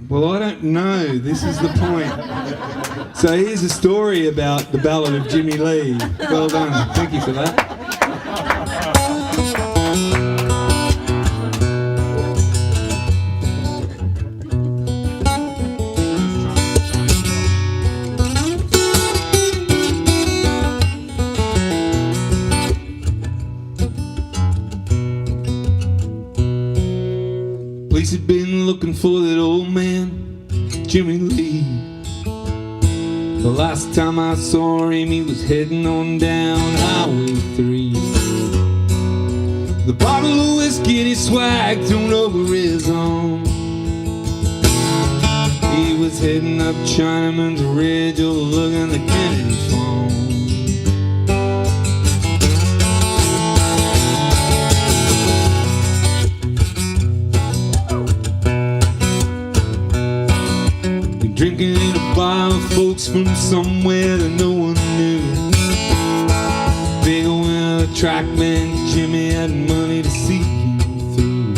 Well, I don't know. This is the point. So here's a story about the Ballad of Jimmy Lee. Well done. Thank you for that. Police had been looking for that old man, Jimmy Lee. The last time I saw him, he was heading on down Highway 3. The bottle of whiskey and his swag thrown over his arm. He was heading up Chinaman's Ridge, overlooking the Kennedy farm. Drinking in a bar with folks from somewhere that no one knew. Big old track man Jimmy had money to see him through.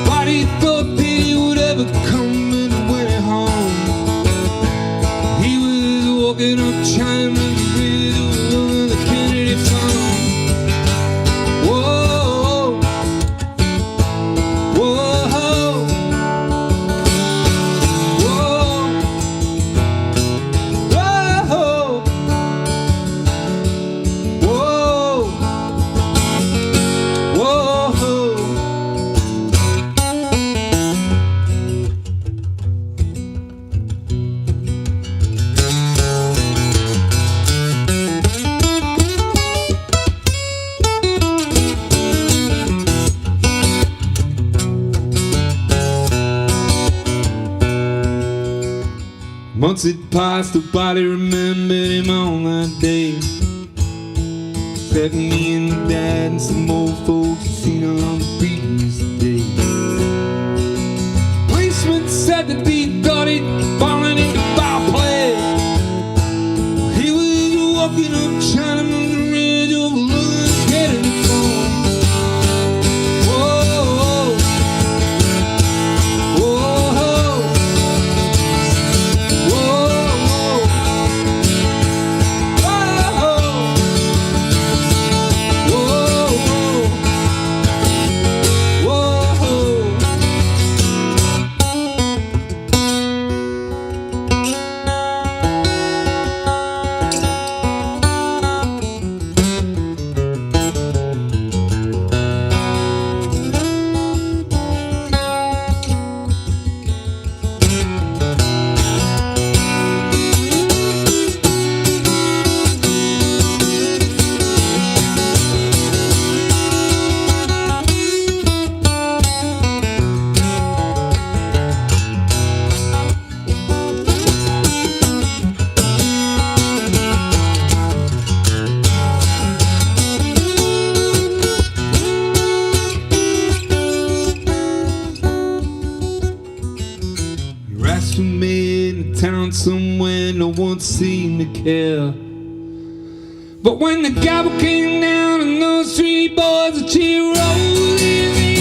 Nobody thought that he would ever come and win it home. He was walking up Chinaman's Ridge, overlooking the Kennedy farm. Whoa, whoa. Months had passed, nobody remembered him on that day. Except me and Dad and some old folks had seen him on the previous day. Policeman said that he thought he'd fallen into foul play. He was walking up Chinaman's Ridge, overlooking the Kennedy farm. Whoa, whoa, Rats were made in a town somewhere no one seemed to care. But when the gavel came down and those three boys, the cheer rose in the